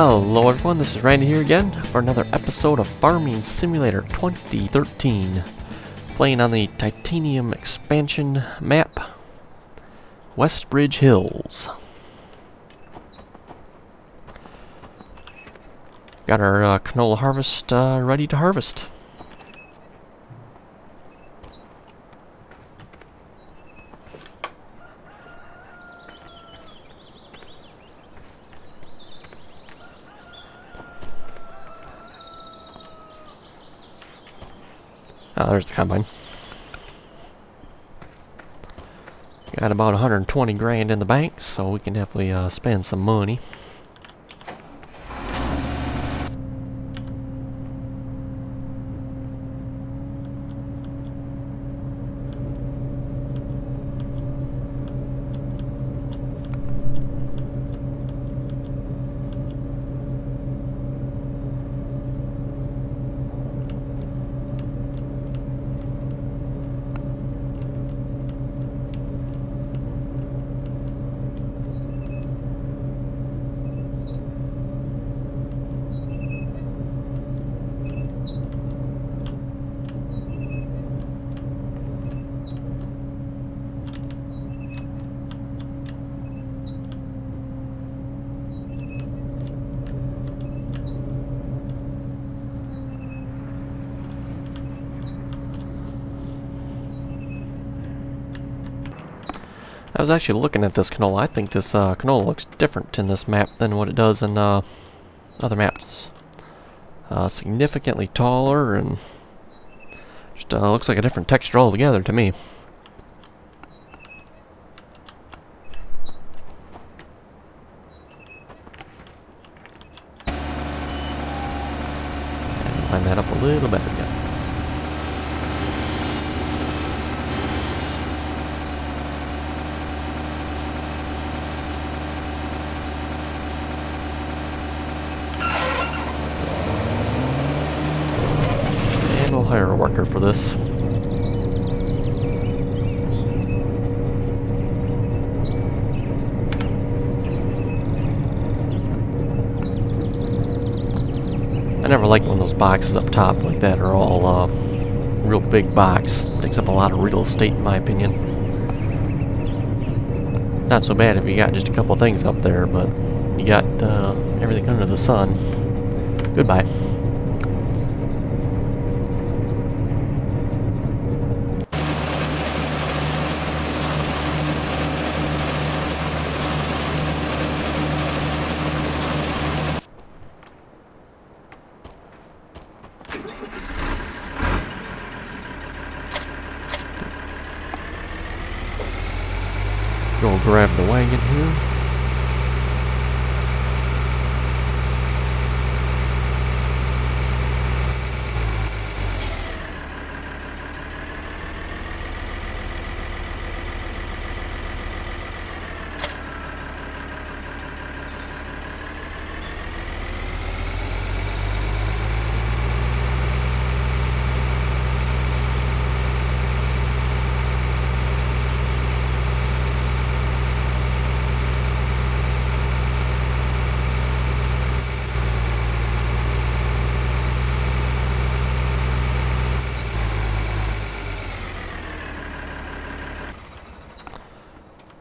Hello everyone, this is Randy here again for another episode of Farming Simulator 2013. Playing on the Titanium expansion map, Westbridge Hills. Got our canola harvest ready to harvest. Oh, there's the combine. Got about 120 grand in the bank, so we can definitely spend some money. I was actually looking at this canola. I think this canola looks different in this map than what it does in other maps. Significantly taller and just looks like a different texture altogether to me. And line that up a little better again. Hire a worker for this. I never like when those boxes up top like that are all real big box. Takes up a lot of real estate in my opinion. Not so bad if you got just a couple things up there, but you got everything under the sun. Goodbye. Go grab the wagon here.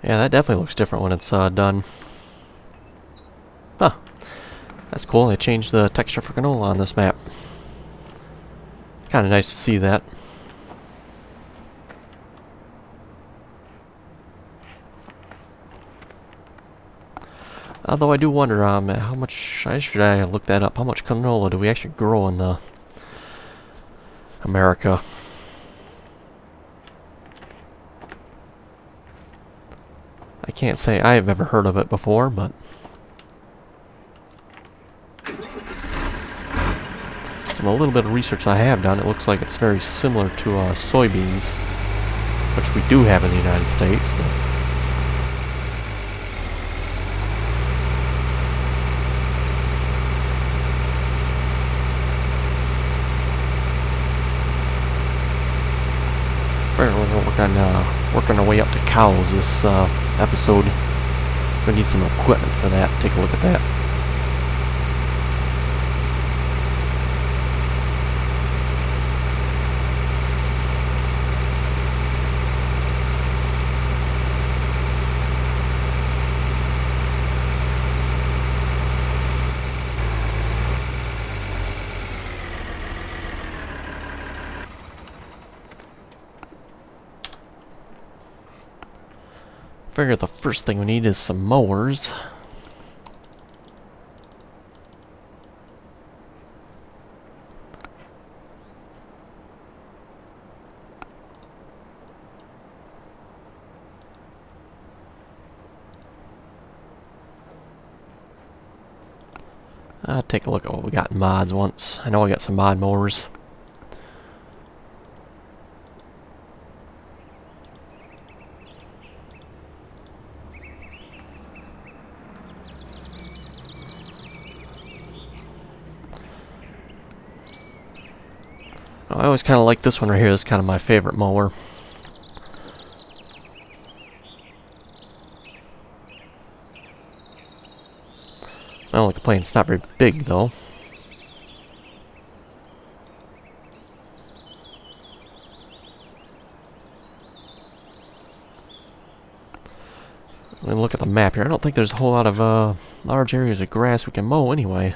Yeah, that definitely looks different when it's done. Huh. That's cool. They changed the texture for canola on this map. Kind of nice to see that. Although I do wonder, how much, should I look that up, how much canola do we actually grow in the America? I can't say I've ever heard of it before, but from a little bit of research I have done, it looks like it's very similar to soybeans, which we do have in the United States. But we're working our way up to cows this episode. We need some equipment for that. Take a look at that. figure the first thing we need is some mowers. Take a look at what we got in mods once. I know I got some mod mowers. I always kind of like this one right here. It's kind of my favorite mower. My only complaint, it's not very big though. Let me look at the map here. I don't think there's a whole lot of large areas of grass we can mow anyway.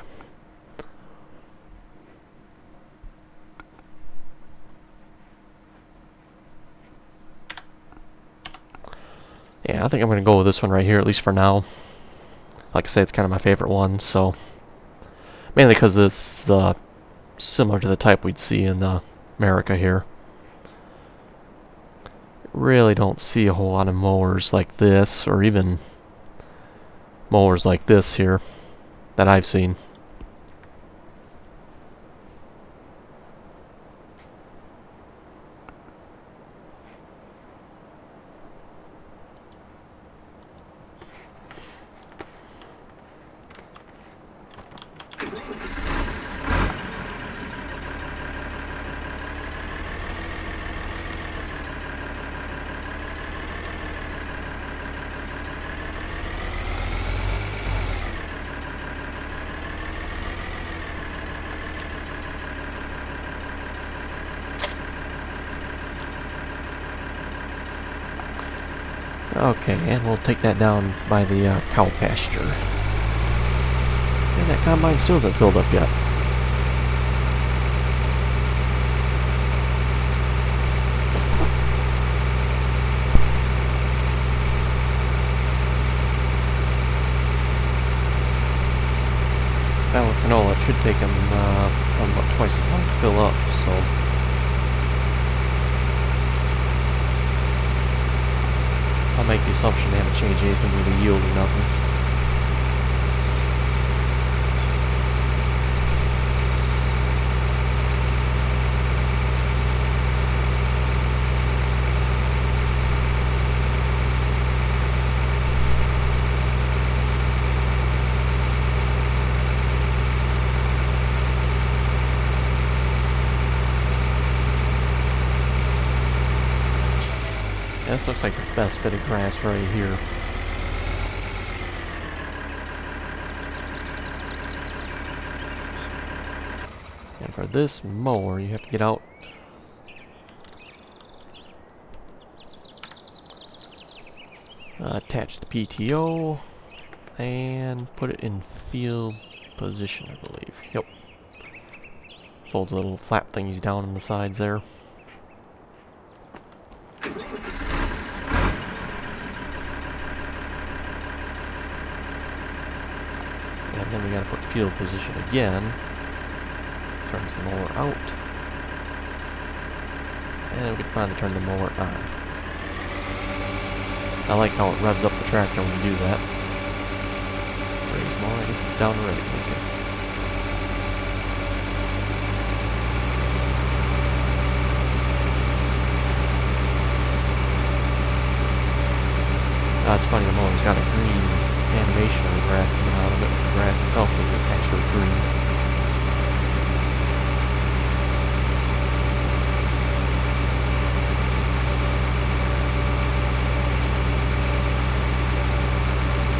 Yeah, I think I'm going to go with this one right here, at least for now. Like I say, it's kind of my favorite one, so... Mainly because it's similar to the type we'd see in America here. Really don't see a whole lot of mowers like this, or even mowers like this here, that I've seen. Okay, and we'll take that down by the cow pasture. And that combine still isn't filled up yet. Now with canola, it should take them about twice as long to fill up, so... I'll make the assumption they haven't changed anything with the yield or nothing. This looks like the best bit of grass right here. And for this mower, you have to get out. Attach the PTO and put it in field position, I believe. Yep. Fold the little flap thingies down on the sides there. And then we gotta put field position again. Turns the mower out. And we can finally turn the mower on. I like how it revs up the tractor when you do that. Raise mower, I guess it's down already. Okay. It's funny, the mower's got a green animation of the grass coming out of it. The grass itself isn't actually green.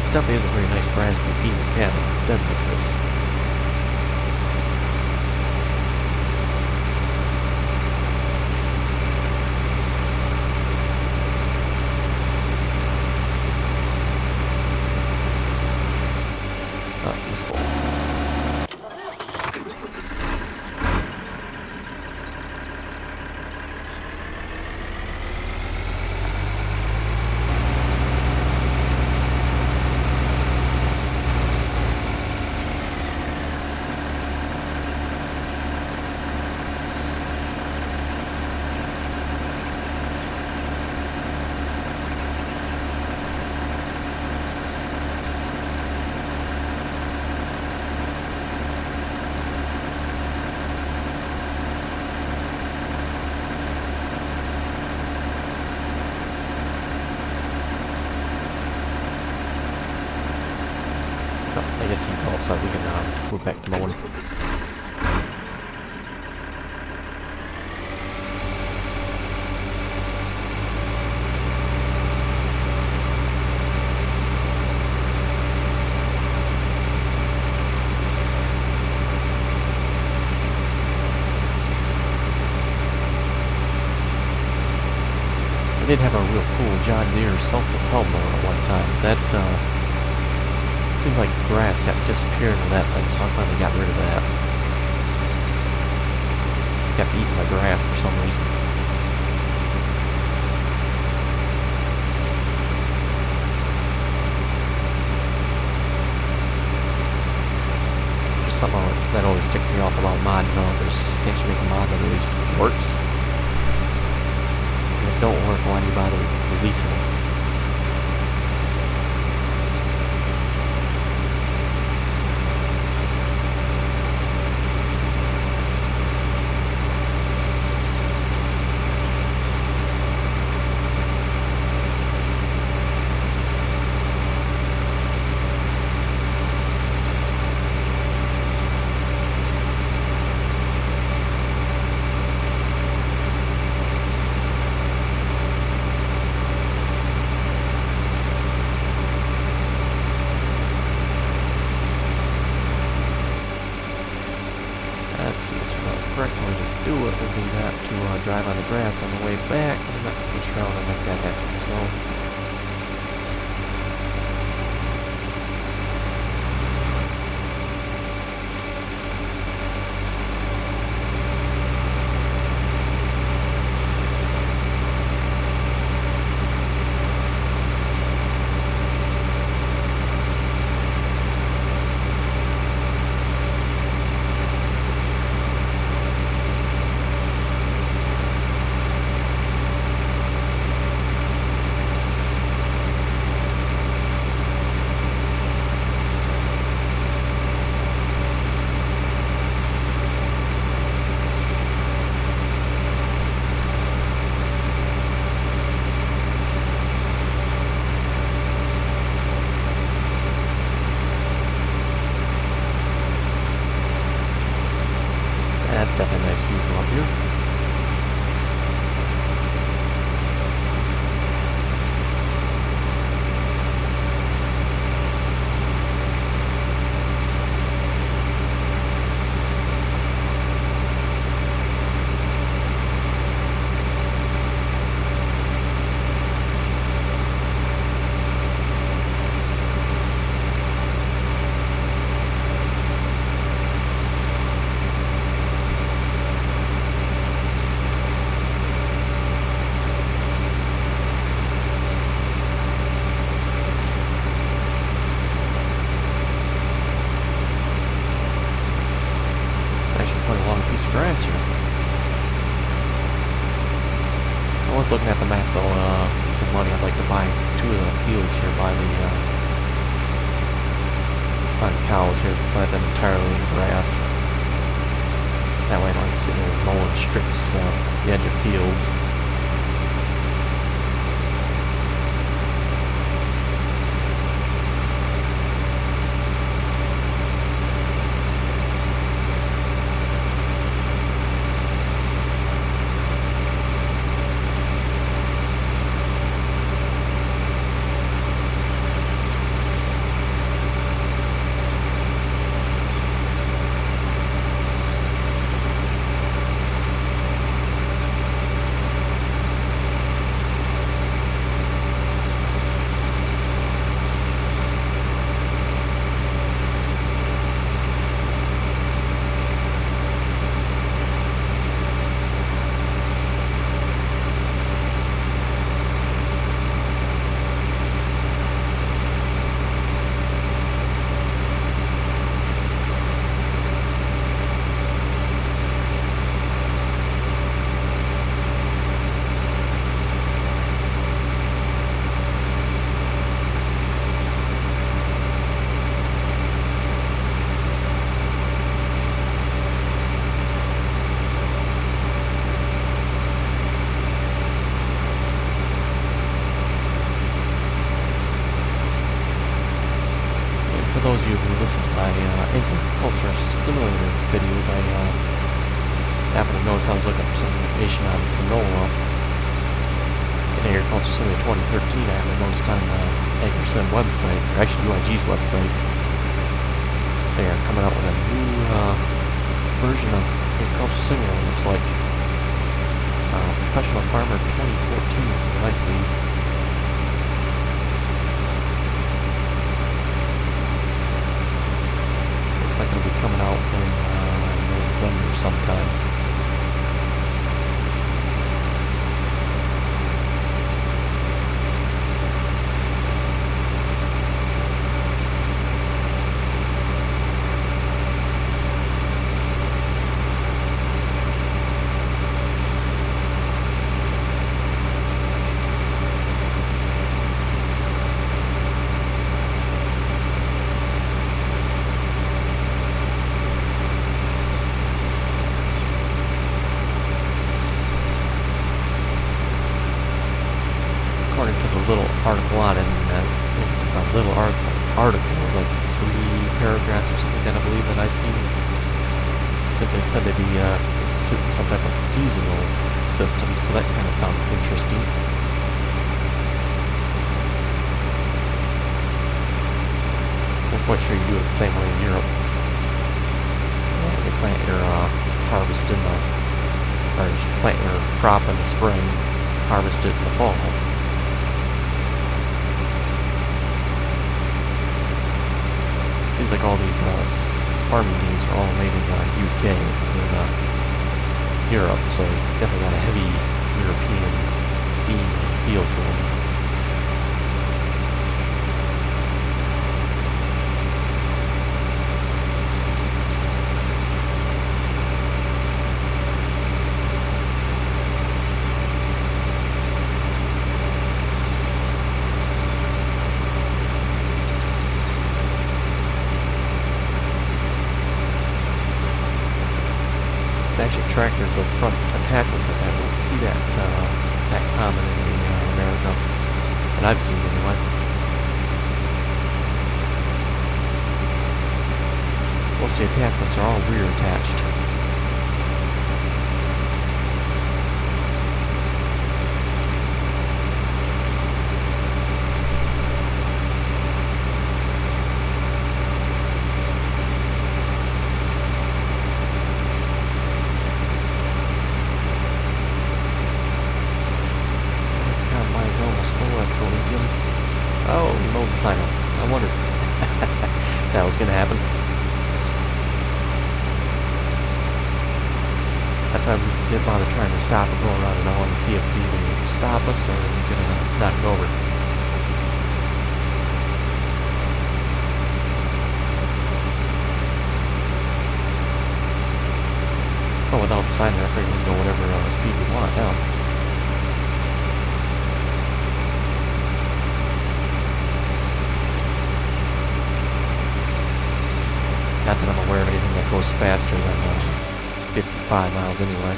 This definitely is a very nice grass to feed the cattle. Definitely like this. so we can move back to mowing. I did have a real cool John Deere self-propelled mower at one time. That seemed like grass kept disappearing with that thing, so I finally got rid of that. Kept eating the grass for some reason. Just something that always ticks me off about mod developers. Can't you make a mod that at least works? If it don't work, why do you bother releasing it? Let's see, the correct way to do it would be not to drive on the grass on the way back. I'm not really sure how to make that happen, so... That's definitely a nice view from up here. Grass here. I was looking at the map though, with some money I'd like to buy 2 of the fields here by the cows here, plant them entirely in grass. That way I don't have to sit here mowing strips the edge of fields. information on canola in Agriculture Survey 2013. I haven't noticed on the AgriSim website, or actually UIG's website. They are coming out with a new version of Agriculture Simulator. Looks like Professional Farmer 2014 from what I see. Looks like it'll be coming out in November sometime. According to the little article on it, and it's just a little article, like 3 paragraphs or something like that, I believe that I seen. Simply said they'd be instituting some type of seasonal system, so that kind of sounds interesting. I'm quite sure you do it the same way in Europe. They plant your harvest in the, or plant your crop in the spring, harvest it in the fall. Seems like all these farming teams are all made in the UK and Europe, so definitely got a heavy European feel to them. Actually tractors with front attachments like that. I don't see that that common in America that I've seen anyway. Most of the attachments are all rear attached. Oh, he mowed the sign up. I wondered that was going to happen. That's why we didn't bother trying to stop and go around, and I wanted to see if he would stop us or he was going to knock it over. Oh, without the sign there, I figured we can go whatever speed we want now. Not that I'm aware of anything that goes faster than 55 miles anyway.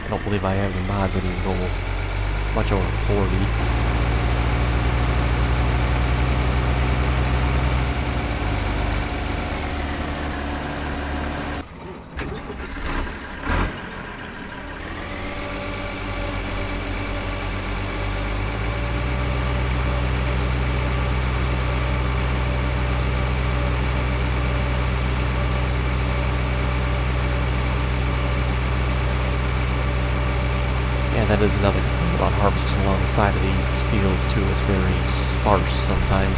I don't believe I have any mods that even go much over 40. That is another thing about harvesting along the side of these fields too. It's very sparse sometimes.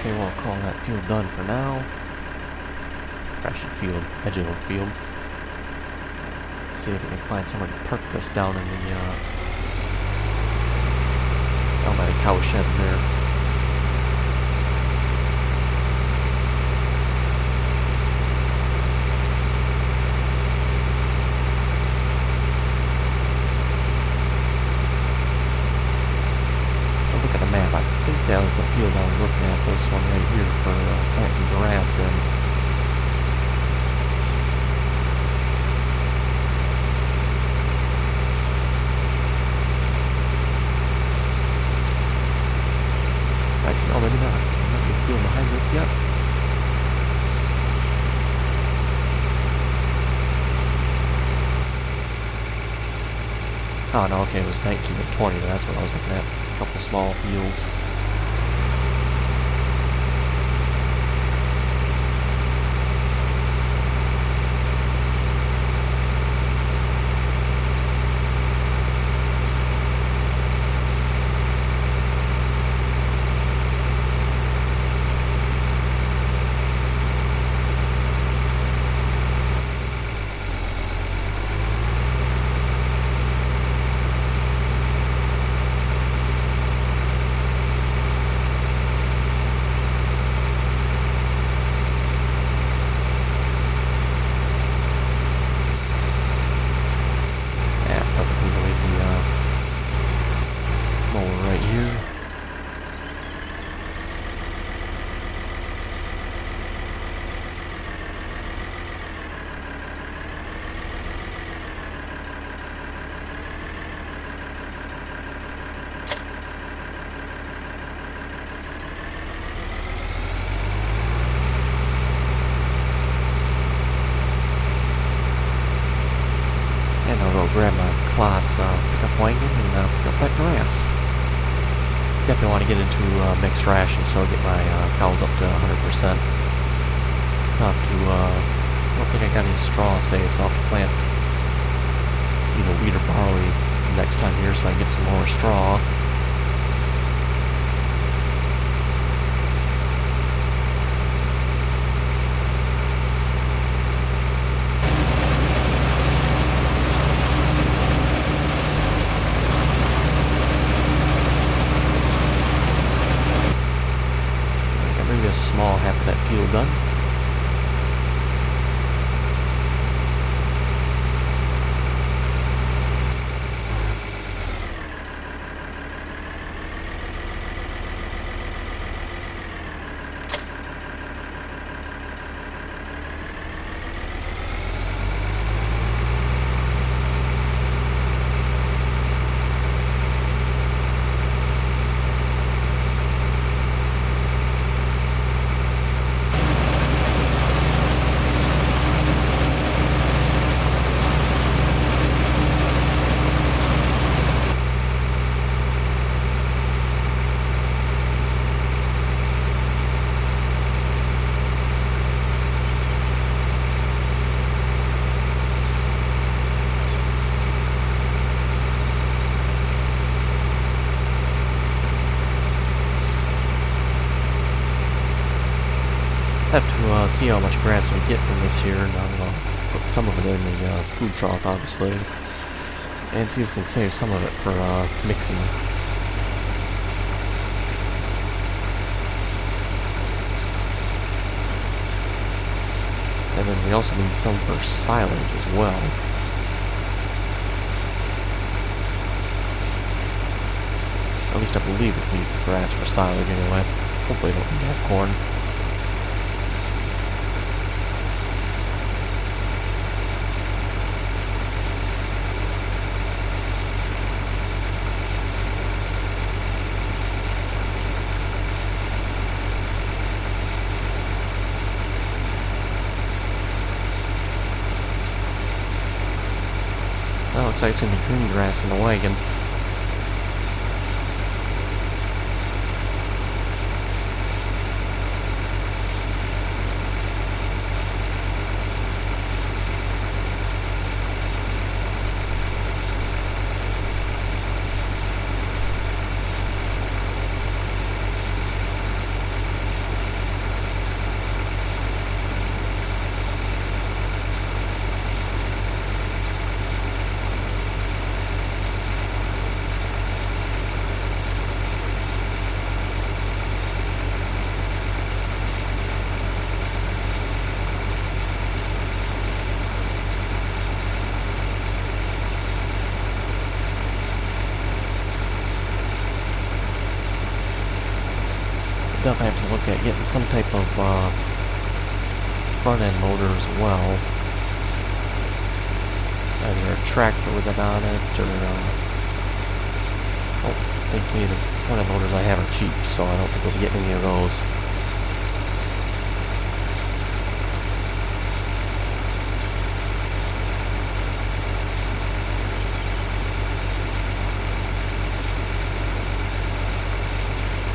Okay, we'll call that field done for now. Actually, field, edge of the field. See if we can find somewhere to park this down in the, down by the cow sheds there. Look at the map. I think that was the field I was looking at. This one right here for planting grass in. Actually, no, maybe not. There might be a field behind this yet. Oh, no, okay, it was 19 and 20. That's what I was looking at. A couple small fields. I'll go grab my class pickup wagon and pick up that grass. Definitely want to get into mixed ration, so I'll get my cows up to 100%. I don't think I got any straw saved, so I'll have to plant either wheat or barley next time here so I can get some more straw. Small half of that field done. Have to see how much grass we get from this here, and I'll put some of it in the food trough, obviously, and see if we can save some of it for mixing. And then we also need some for silage as well. At least I believe it needs the grass for silage anyway. Hopefully it don't need to have corn. Well, looks like it's going to be green grass in the wagon. definitely have to look at getting some type of front end loader as well. Either a tractor with it on it, or I don't think any of the front end loaders I have are cheap, so I don't think we'll be getting any of those.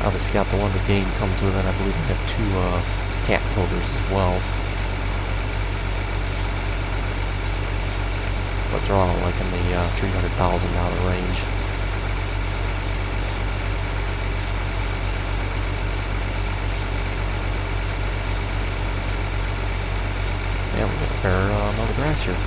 Obviously got the one the game comes with it. I believe I have two cat loaders as well. But they're all like in the $300,000 range. Yeah, we got a fair amount of grass here.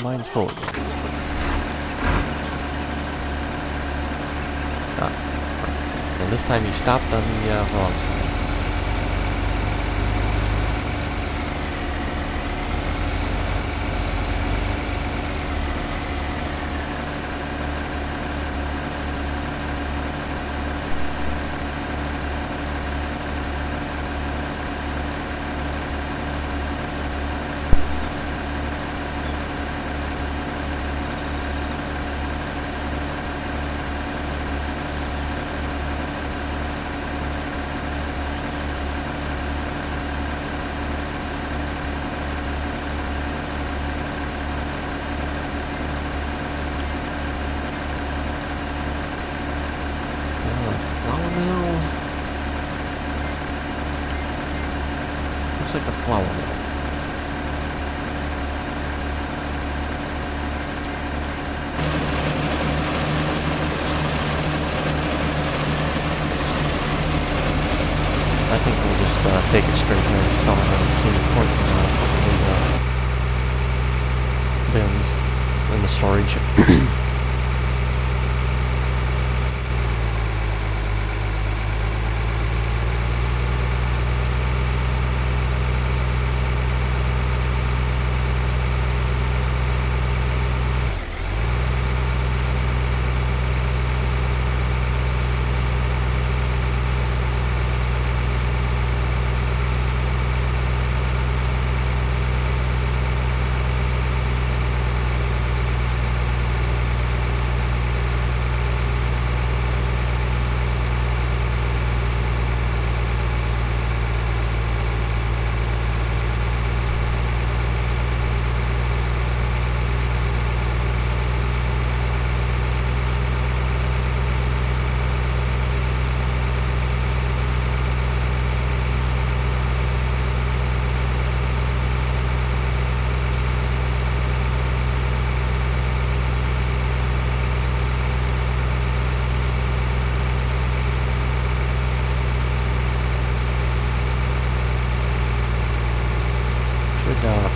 Mine's full again. And this time he stopped on the wrong side. Looks like the flour mill. I think we'll just take it straight there and sell it on the scene port in the bins in the storage.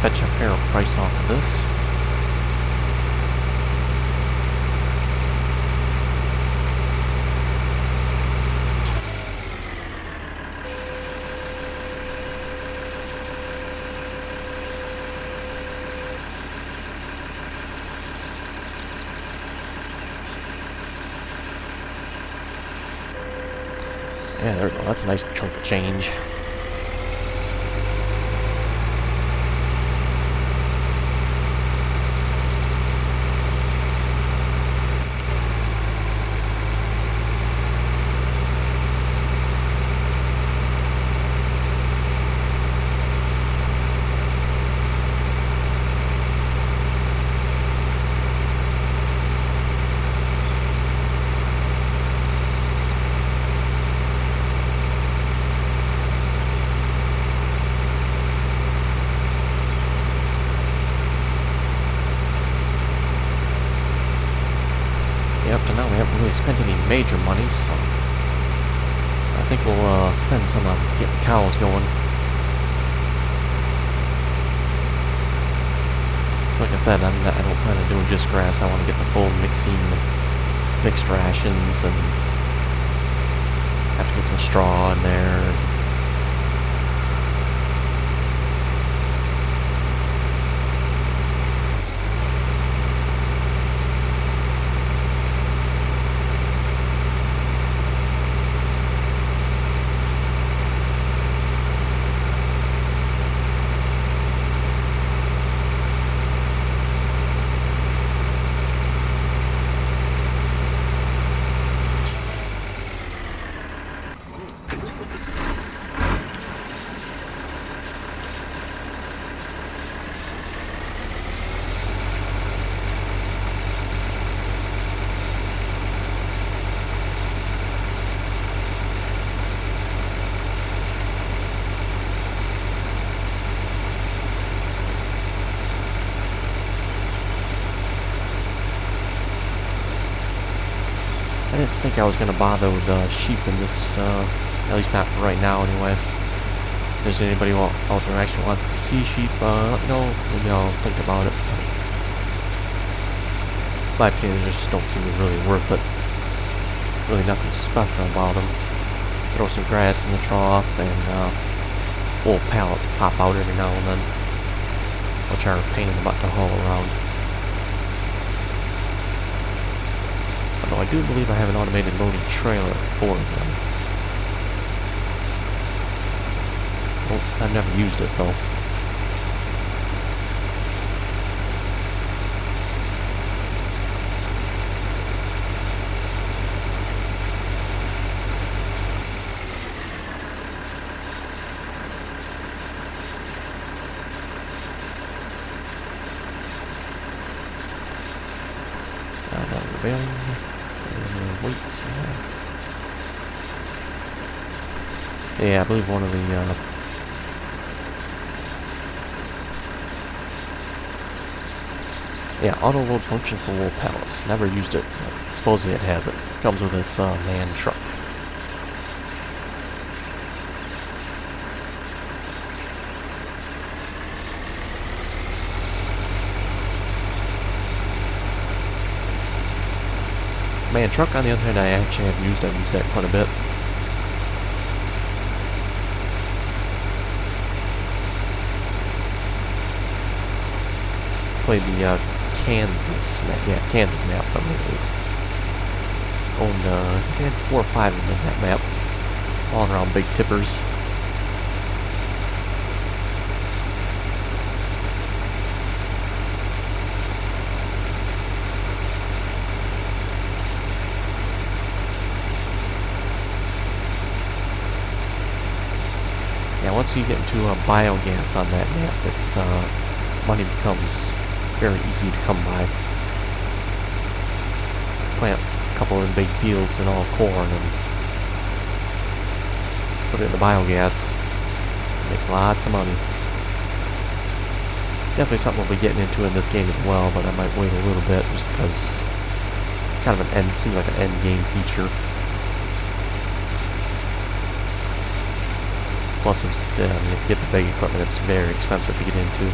Fetch a fair price off of this. Yeah, there we go. That's a nice chunk of change. major money, so I think we'll spend some on getting cows going. So like I said, I don't plan on doing just grass. I want to get the full mixed rations, and have to get some straw in there. I didn't think I was going to bother with sheep in this, at least not for right now anyway. If there's anybody out there who actually wants to see sheep, let me know. Maybe I'll think about it. In my opinion, they just don't seem to be really worth it. Really nothing special about them. Throw some grass in the trough, and old pallets pop out every now and then, which are a pain in the butt to haul around. Although I do believe I have an automated loading trailer for them. Well, I've never used it though. Weights. Yeah, I believe one of the auto load function for wool pallets. Never used it, but supposedly it has it. Comes with this man truck. Man truck, on the other hand, I actually have used. I've used that quite a bit. Played the Kansas map. Yeah, Kansas map, I believe it is. Owned, I think I had 4 or 5 of them in that map. All around big tippers. Yeah, once you get into biogas on that map, it's money becomes very easy to come by. Plant a couple of big fields and all corn and put it in the biogas. It makes lots of money. Definitely something we'll be getting into in this game as well, but I might wait a little bit just because kind of seems like an end game feature. Plus, if you get the big equipment, it's very expensive to get into.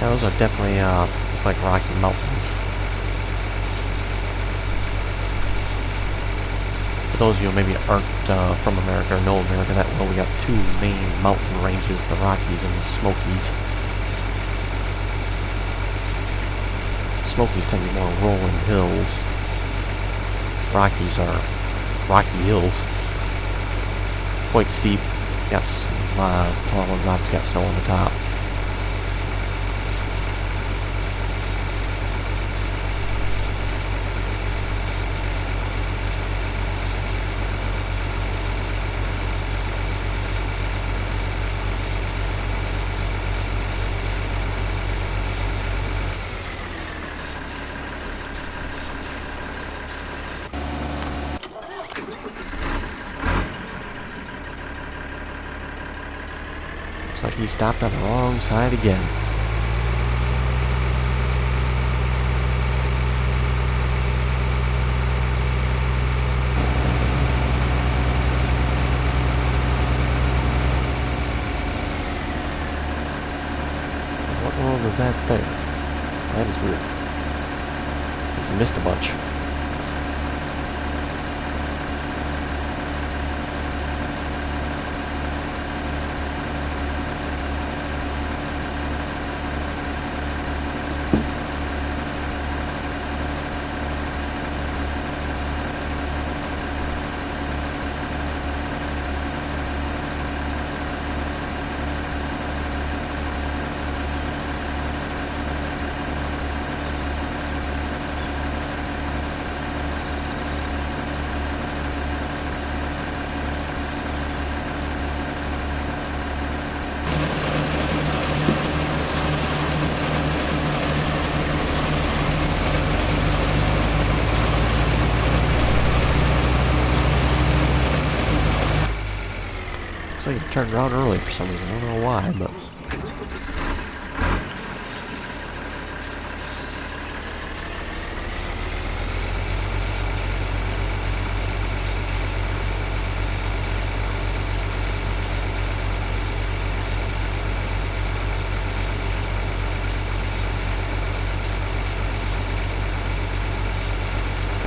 Yeah, those are definitely like Rocky Mountains. For those of you who maybe aren't from America or know America that well, we got two main mountain ranges, the Rockies and the Smokies. Smokies tend to be more rolling hills. Rockies are rocky hills. Quite steep. Got tall ones obviously got snow on the top. Looks like he stopped on the wrong side again. What world was that there? That is weird. You missed a bunch. Looks like it turned around early for some reason. I don't know why, but...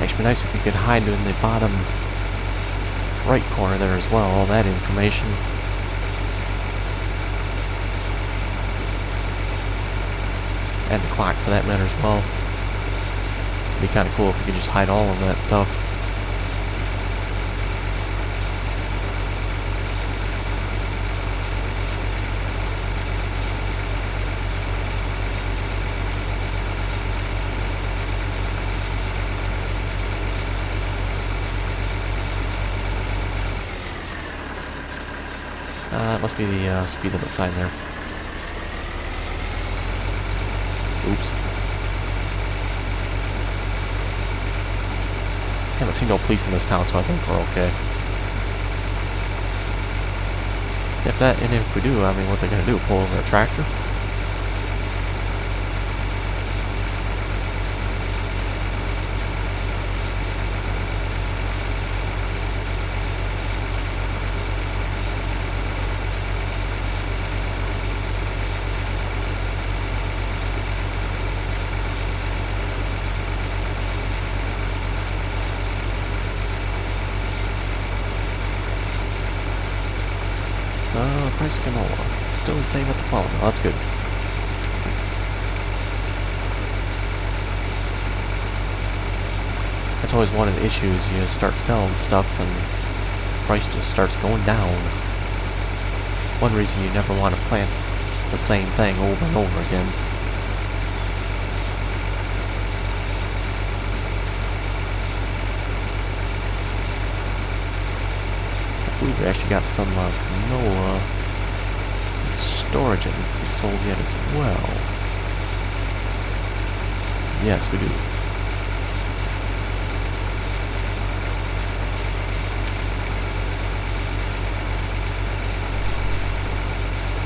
It'd be nice if you could hide in the bottom right corner there as well, all that information. And the clock for that matter as well. It'd be kind of cool if we could just hide all of that stuff. That must be the speed limit sign there. Oops. Haven't seen no police in this town, so I think we're okay. If we do, I mean, what they're gonna do? Pull over a tractor? Price of canola. Still the same at the phone. Oh, that's good. That's always one of the issues. You start selling stuff and price just starts going down. One reason you never want to plant the same thing over and over again. I believe we actually got some canola storage that needs to be sold yet as well. Yes, we do.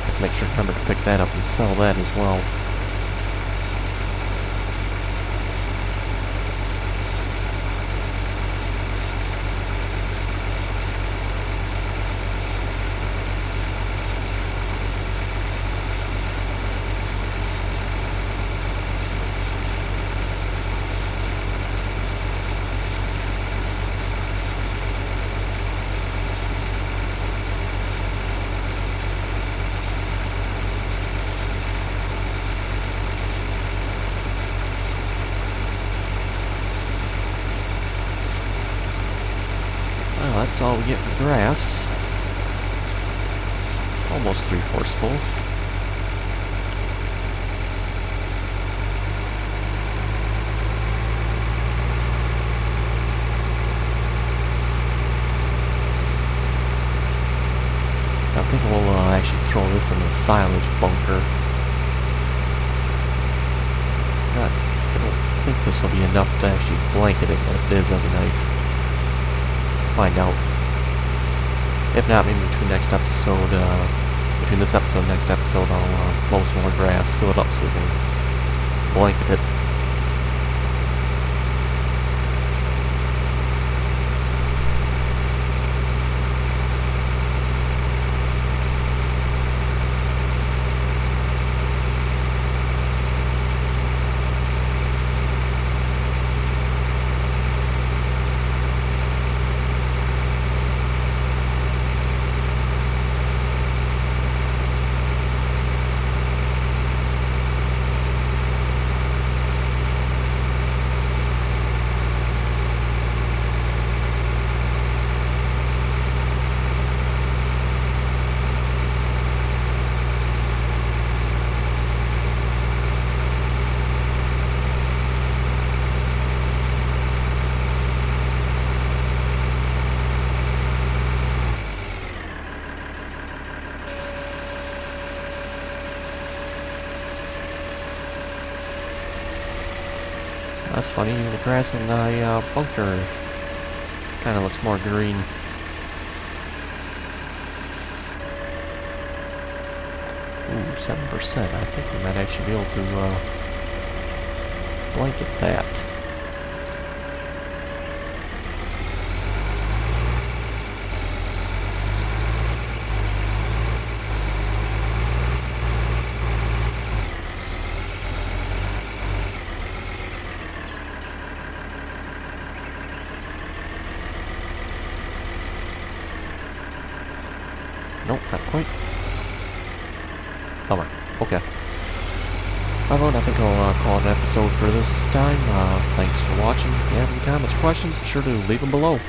Have to make sure to remember to pick that up and sell that as well. That's all we get for grass. Almost 3/4 full. I think we'll actually throw this in the silage bunker. God, I don't think this will be enough to actually blanket it, but if it is, that'll be nice. Find out. If not, maybe between this episode and next episode, I'll mow some more grass, fill it up so we can blanket it. That's funny, the grass in the bunker kind of looks more green. Ooh, 7%. I think we might actually be able to blanket that. Nope, not quite. Bummer. Okay. Well, I think I'll call it an episode for this time. Thanks for watching. If you have any comments or questions, be sure to leave them below.